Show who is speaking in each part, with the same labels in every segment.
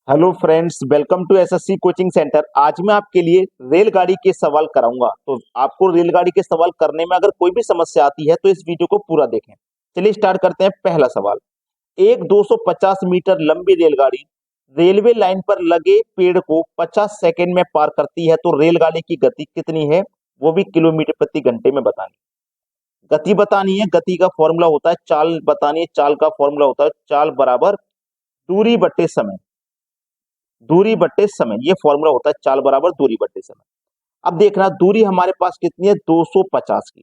Speaker 1: Hello friends, welcome to SSC coaching centre. आज मैं आपके लिए रेलगाड़ी के सवाल कराऊंगा। तो आपको रेलगाड़ी के सवाल करने में अगर कोई भी समस्या आती है तो इस वीडियो को पूरा देखें। चलिए स्टार्ट करते हैं। पहला सवाल, एक 250 मीटर लंबी रेलगाड़ी रेलवे लाइन पर लगे पेड़ को 50 सेकंड में पार करती है, तो रेलगाड़ी की गति कितनी है, वो भी किलोमीटर प्रति घंटे में बतानी। गति बतानी है। गति का फॉर्मूला होता है चाल, बतानी है। चाल का फॉर्मूला होता है चाल बराबर दूरी बट्टे समय। दूरी बट्टे समय, ये फॉर्मूला होता है चाल बराबर दूरी बट्टे समय। अब देखना दूरी हमारे पास कितनी है, 250 की।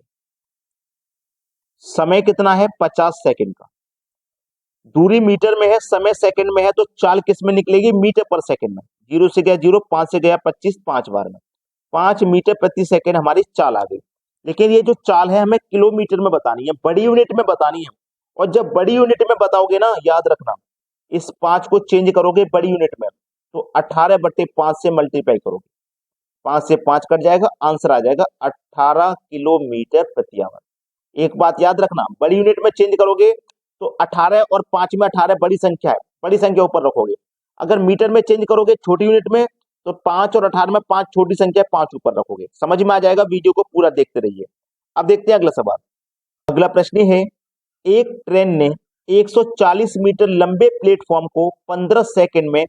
Speaker 1: समय कितना है, 50 सेकंड का। दूरी मीटर में है, समय सेकंड में है, तो चाल किस में निकलेगी, मीटर पर सेकंड में। जीरो से गया जीरो, 5 से गया 25, 5 बार में 5 मीटर प्रति सेकंड हमारी चाल आ गई। लेकिन ये जो चाल है हमें किलोमीटर में बतानी है, बड़ी यूनिट में बतानी है। और जब बड़ी यूनिट में बताओगे ना, याद रखना, इस 5 को चेंज करोगे बड़ी यूनिट में, तो 18/5 से मल्टीप्लाई करोगे, 5 से 5 कट जाएगा, आंसर आ जाएगा 18 किलोमीटर प्रति आवर। एक बात याद रखना, बड़ी यूनिट में चेंज करोगे तो 18 और 5 में 18 बड़ी संख्या है, बड़ी संख्या ऊपर रखोगे। अगर मीटर में चेंज करोगे छोटी यूनिट में, तो 5 और 18 में 5 छोटी संख्या है, 5 ऊपर रखोगे। समझ में आ जाएगा, वीडियो को पूरा देखते रहिए। अब देखते हैं अगला सवाल। अगला प्रश्न है, एक ट्रेन ने 140 मीटर लंबे प्लेटफॉर्म को 15 सेकंड में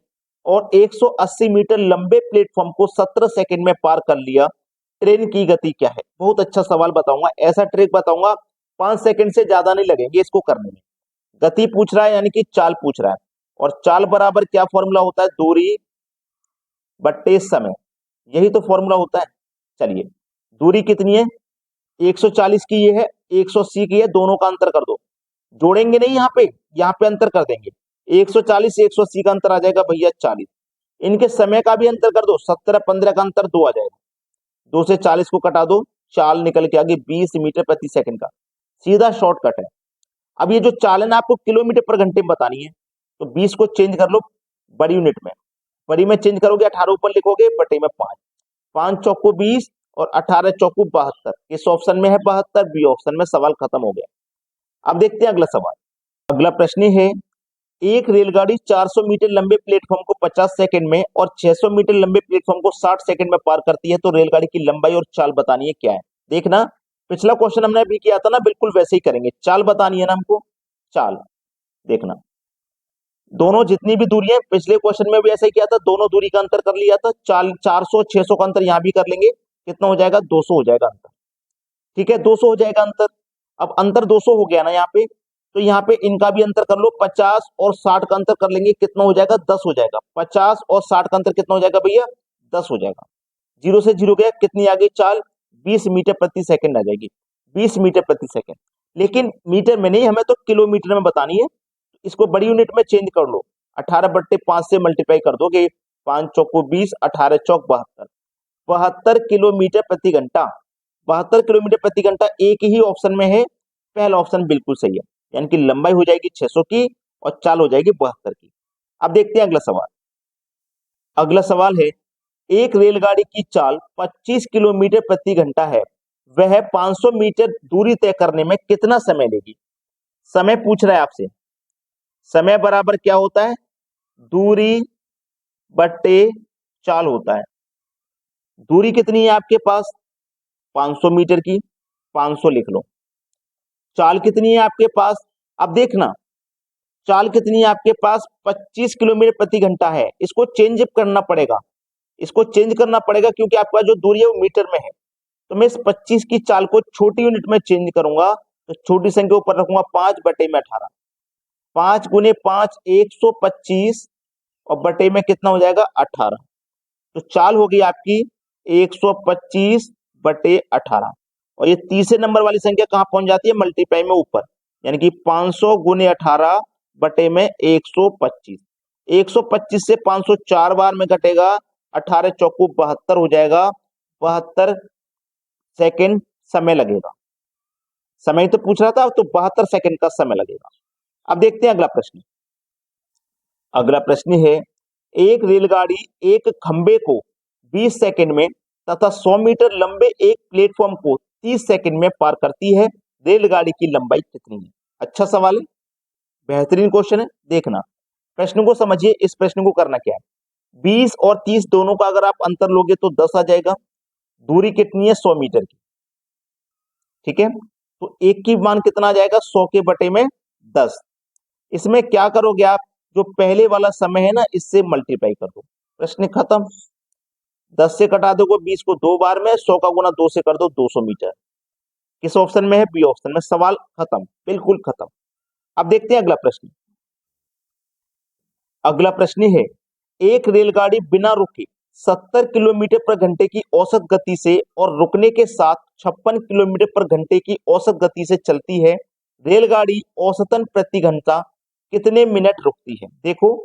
Speaker 1: और 180 मीटर लंबे प्लेटफॉर्म को 17 सेकंड में पार कर लिया। ट्रेन की गति क्या है। बहुत अच्छा सवाल बताऊंगा, ऐसा ट्रिक बताऊंगा 5 सेकंड से ज्यादा नहीं लगेंगे इसको करने में। गति पूछ रहा है यानी कि चाल पूछ रहा है, और चाल बराबर क्या फॉर्मूला होता है, दूरी बट्टे समय। यही तो फॉर्मूला होता है। चलिए, दूरी कितनी है, 140 की ये है, 180 की है, दोनों का अंतर कर दो। जोड़ेंगे नहीं, यहाँ पे अंतर कर देंगे। 140 से 180 का अंतर आ जाएगा भैया 40। इनके समय का भी अंतर कर दो, 17 15 का अंतर 2 आ जाएगा। 2 से 40 को कटा दो, चाल निकल के आगे 20 मीटर प्रति सेकंड का। सीधा शॉर्टकट है। अब ये जो चाल है ना, आपको किलोमीटर पर घंटे में बतानी है, तो 20 को चेंज कर लो बड़ी यूनिट में। बड़ी में चेंज करोगे, 18 ऊपर लिखोगे, बटे में 5, 5 चौको 20 और 18 चौको 72। इस ऑप्शन में है 72, बी ऑप्शन में। सवाल खत्म हो गया। अब देखते हैं अगला सवाल। अगला प्रश्न है, एक रेलगाड़ी 400 मीटर लंबे प्लेटफॉर्म को 50 सेकंड में और 600 मीटर लंबे प्लेटफॉर्म को 60 सेकंड में पार करती है, तो रेलगाड़ी की लंबाई और चाल बतानी है, क्या है। देखना, पिछला क्वेश्चन हमने अभी किया था ना, बिल्कुल वैसे ही करेंगे। चाल बतानी है ना हमको, चाल। देखना, दोनों जितनी भी दूरी है, पिछले क्वेश्चन में भी ऐसा ही किया था, दोनों दूरी का अंतर कर लिया था। चाल 400 600 का अंतर यहाँ भी कर लेंगे, कितना हो जाएगा, 200 हो जाएगा अंतर। ठीक है, 200 हो जाएगा अंतर। अब अंतर 200 हो गया ना यहाँ पे, तो यहाँ पे इनका भी अंतर कर लो, 50 और 60 का अंतर कर लेंगे, कितना हो जाएगा, 10 हो जाएगा। 50 और 60 का अंतर कितना हो जाएगा भैया, 10 हो जाएगा। जीरो से जीरो गया, कितनी आ गई चाल, 20 मीटर प्रति सेकंड आ जाएगी, 20 मीटर प्रति सेकंड। लेकिन मीटर में नहीं, हमें तो किलोमीटर में बतानी है। इसको बड़ी यूनिट में चेंज कर लो, 18/5 से मल्टीप्लाई कर दोगे, 5 चौको 20, 18 चौक 72, 72 किलोमीटर प्रति घंटा। 72 किलोमीटर प्रति घंटा एक ही ऑप्शन में है, पहला ऑप्शन बिल्कुल सही है। यानी कि लंबाई हो जाएगी 600 की और चाल हो जाएगी 72 की। अब देखते हैं अगला सवाल। अगला सवाल है, एक रेलगाड़ी की चाल 25 किलोमीटर प्रति घंटा है, वह 500 मीटर दूरी तय करने में कितना समय लेगी। समय पूछ रहा है आपसे। समय बराबर क्या होता है, दूरी बट्टे चाल होता है। दूरी कितनी है आपके पास, 500 मीटर की, 500 लिख लो। चाल कितनी है आपके पास, अब देखना, चाल कितनी है आपके पास, 25 किलोमीटर प्रति घंटा है। इसको चेंज करना पड़ेगा, इसको चेंज करना पड़ेगा, क्योंकि आपका जो दूरी है वो मीटर में है। तो मैं इस 25 की चाल को छोटी यूनिट में चेंज करूंगा, तो छोटी संख्या ऊपर रखूंगा, 5 बटे में 18, 5 गुने 5 125, और बटे में कितना हो जाएगा, 18। तो चाल होगी आपकी 125 बटे 18। और ये तीसरे नंबर वाली संख्या कहां पहुंच जाती है, मल्टीप्लाई में ऊपर, यानी कि 500 गुने 18 बटे में 125। 125 से 500 4 बार में घटेगा, 18 चौको 72 हो जाएगा। 72 सेकंड समय लगेगा। समय तो पूछ रहा था, तो 72 सेकंड का समय लगेगा। अब देखते हैं अगला प्रश्न। अगला प्रश्न है, एक रेलगाड़ी एक खंबे को 20 सेकंड में तथा 100 मीटर लंबे एक प्लेटफॉर्म को 30 सेकंड में पार करती है, रेलगाड़ी की लंबाई कितनी है। अच्छा सवाल है, बेहतरीन क्वेश्चन है। देखना, प्रश्न को समझिए, इस प्रश्न को करना क्या है, 20 और 30 दोनों का अगर आप अंतर लोगे तो 10 आ जाएगा। दूरी कितनी है, 100 मीटर की, ठीक है। तो एक की मान कितना आ जाएगा, 100 के बटे में 10। इसमें क्या करोगे आप, जो पहले वाला समय है ना, इससे मल्टीप्लाई कर दो, प्रश्न खत्म। 10 से कटा दोगे 20 को 2 बार में, 100 का गुना 2 से कर दो, 200 मीटर। किस ऑप्शन में है, बी ऑप्शन में। सवाल खत्म, बिल्कुल खत्म। अब देखते हैं अगला प्रश्न। अगला प्रश्न है, एक रेलगाड़ी बिना रुके 70 किलोमीटर पर घंटे की औसत गति से और रुकने के साथ 56 किलोमीटर पर घंटे की औसत गति से चलती है। रेलगाड़ी औसतन प्रति घंटा कितने मिनट रुकती है। देखो,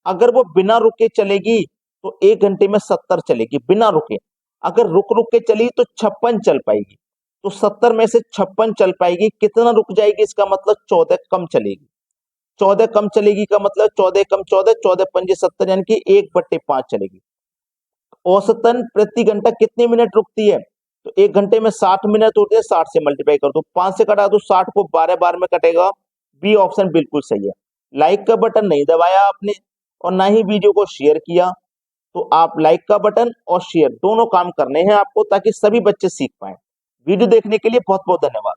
Speaker 1: अगर वो बिना रुके चलेगी तो 1 घंटे में 70 चलेगी बिना रुके। अगर रुक रुक के चली तो 56 चल पाएगी। तो 70 में से 56 चल पाएगी, कितना रुक जाएगी, इसका मतलब 14 कम चलेगी। 14 कम चलेगी का मतलब 14 कम 14, 14 पंजे 70, यानी कि 1/5 चलेगी। औसतन प्रति घंटा कितने मिनट रुकती है, तो 1 घंटे में 60 मिनट होते हैं, 60 से मल्टीप्लाई कर दो, 5 से कटा दो, 60 को 12 बार में कटेगा। बी ऑप्शन बिल्कुल सही है। लाइक का बटन नहीं दबाया आपने और ना ही वीडियो को शेयर किया, तो आप लाइक का बटन और शेयर दोनों काम करने हैं आपको, ताकि सभी बच्चे सीख पाए। वीडियो देखने के लिए बहुत बहुत धन्यवाद।